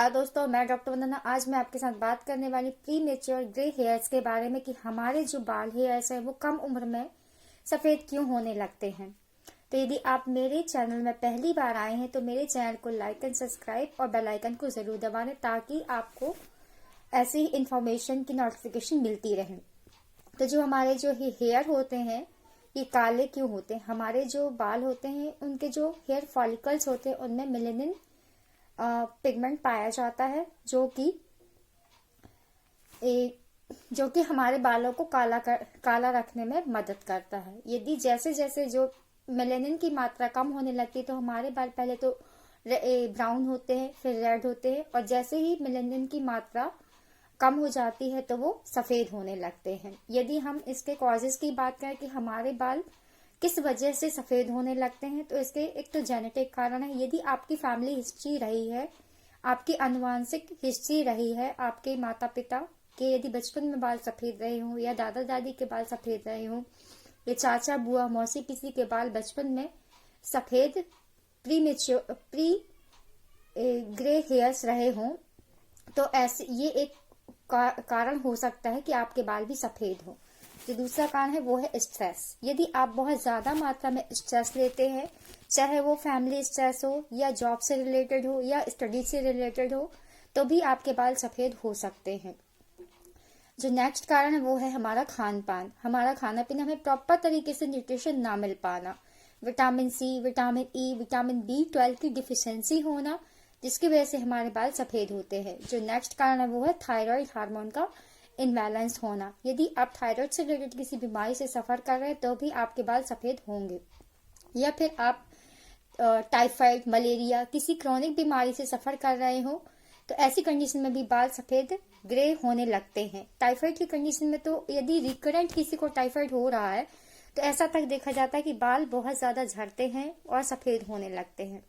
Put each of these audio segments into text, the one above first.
दोस्तों, मैं डॉक्टर वंदना। आज मैं आपके साथ बात करने वाली प्री मेच्योर ग्रे हेयर्स के बारे में कि हमारे जो बाल हेयर्स हैं वो कम उम्र में सफेद क्यों होने लगते हैं। तो यदि आप मेरे चैनल में पहली बार आए हैं तो मेरे चैनल को लाइक एंड सब्सक्राइब और बेल आइकन को जरूर दबा लें ताकि आपको ऐसी ही इंफॉर्मेशन की नोटिफिकेशन मिलती रहे। तो जो हमारे जो हेयर होते हैं ये काले क्यों होते हैं। हमारे जो बाल होते हैं उनके जो हेयर फॉलिकल्स होते हैं उनमें मेलेनिन पिगमेंट पाया जाता है जो कि हमारे बालों को काला रखने में मदद करता है। यदि जैसे जैसे जो मेलेनिन की मात्रा कम होने लगती है तो हमारे बाल पहले तो ब्राउन होते हैं, फिर रेड होते हैं, और जैसे ही मेलेनिन की मात्रा कम हो जाती है तो वो सफेद होने लगते हैं। यदि हम इसके कॉजेस की बात करें कि हमारे बाल किस वजह से सफेद होने लगते हैं, तो इसके एक तो जेनेटिक कारण है। यदि आपकी फैमिली हिस्ट्री रही है, आपकी आनुवांशिक हिस्ट्री रही है, आपके माता पिता के यदि बचपन में बाल सफेद रहे हों, या दादा दादी के बाल सफेद रहे हों, या चाचा बुआ मौसी पिसी के बाल बचपन में सफेद प्री ग्रे हेयर्स रहे हों, तो ऐसे ये एक कारण हो सकता है कि आपके बाल भी सफेद हों। जो दूसरा कारण है वो है स्ट्रेस। यदि आप बहुत ज्यादा मात्रा में स्ट्रेस लेते हैं, चाहे वो फैमिली स्ट्रेस हो, या जॉब से रिलेटेड हो, या स्टडी से रिलेटेड हो, तो भी आपके बाल सफेद हो सकते हैं। जो नेक्स्ट कारण है वो है हमारा खान पान। हमारा खाना पीना, हमें प्रॉपर तरीके से न्यूट्रिशन ना मिल पाना, vitamin C, vitamin E, vitamin B12 की डिफिशियंसी होना, जिसकी वजह से हमारे बाल सफेद होते हैं। जो नेक्स्ट कारण है वो है थायराइड हार्मोन का इनबैलेंस होना। यदि आप थायराइड से रिलेटेड किसी बीमारी से सफर कर रहे हैं तो भी आपके बाल सफेद होंगे, या फिर आप टाइफाइड, मलेरिया, किसी क्रॉनिक बीमारी से सफर कर रहे हो तो ऐसी कंडीशन में भी बाल सफेद ग्रे होने लगते हैं। टाइफाइड की कंडीशन में तो यदि रिकरेंट किसी को टाइफाइड हो रहा है तो ऐसा तक देखा जाता है कि बाल बहुत ज्यादा झड़ते हैं और सफेद होने लगते हैं।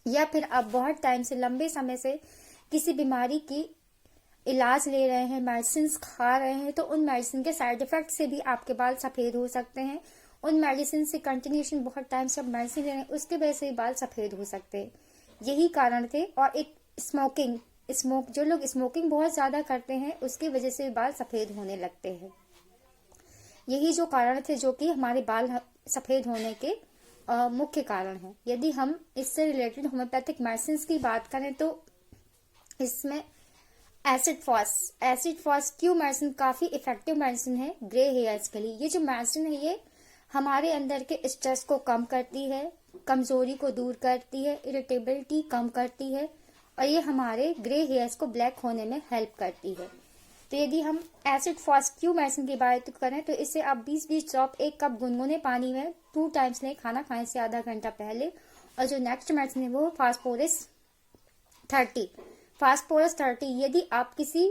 या फिर आप बहुत टाइम से, लंबे समय से किसी बीमारी की इलाज ले रहे हैं, मेडिसिन खा रहे हैं, तो उन मेडिसिन के साइड इफेक्ट से भी आपके बाल सफेद हो सकते हैं। उन मेडिसिन से कंटिन्यूशन बहुत टाइम से आप मेडिसिन ले रहे हैं, उसके वजह से भी बाल सफेद हो सकते हैं। यही कारण थे। और एक जो लोग स्मोकिंग बहुत ज्यादा करते हैं उसकी वजह से बाल सफेद होने लगते हैं। यही जो कारण थे जो कि हमारे बाल सफेद होने के मुख्य कारण है। यदि हम इससे रिलेटेड होम्योपैथिक मेडिसिन की बात करें तो इसमें एसिड फॉस क्यू मेडिसिन काफी इफेक्टिव मेडिसिन है ग्रे हेयर्स के लिए। ये जो मेडिसिन है ये हमारे अंदर के स्ट्रेस को कम करती है, कमजोरी को दूर करती है, इरिटेबिलिटी कम करती है, और ये हमारे ग्रे हेयर्स को ब्लैक होने में हेल्प करती है। तो यदि हम एसिड फॉस क्यू मेडिसिन की बात करें तो इससे आप 20-20 ड्रॉप 1 कप गुनगुने पानी में 2 टाइम्स लें, खाना खाने से आधा घंटा पहले। और जो नेक्स्ट मेडिसिन है वो फास्फोरस 30। यदि आप किसी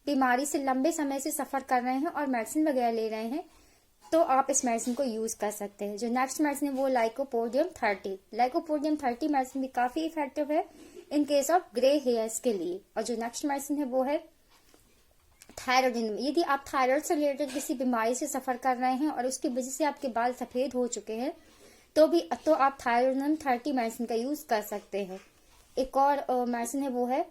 बीमारी से लंबे समय से सफर कर रहे हैं और मेडिसिन वगैरह ले रहे हैं तो आप इस मेडिसिन को यूज कर सकते हैं। जो नेक्स्ट मेडिसिन है वो लाइकोपोडियम 30 मेडिसिन भी काफी इफेक्टिव है in case of grey hairs के लिए। और जो नेक्स्ट मेडिसिन है वो है थायराइड। यदि आप थायराइड से रिलेटेड किसी बीमारी से सफर कर रहे हैं और उसकी वजह से आपके बाल सफेद हो चुके हैं तो आप थायराइड 30 मेडिसिन का यूज कर सकते हैं। एक और मेडिसिन है वो है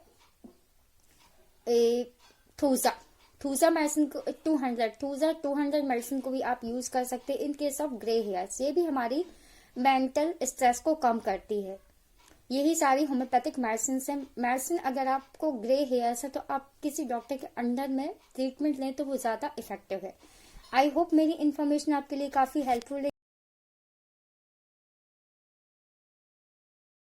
थूजा मेडिसिन को 200 मेडिसिन को भी आप यूज कर सकते हैं in case of grey hairs. ये भी हमारी मेंटल स्ट्रेस को कम करती है। यही सारी होम्योपैथिक मेडिसिन है। मेडिसिन अगर आपको ग्रे हेयर्स है तो आप किसी डॉक्टर के अंडर में ट्रीटमेंट लें तो वो ज्यादा इफेक्टिव है। आई होप मेरी इन्फॉर्मेशन आपके लिए काफी हेल्पफुल है।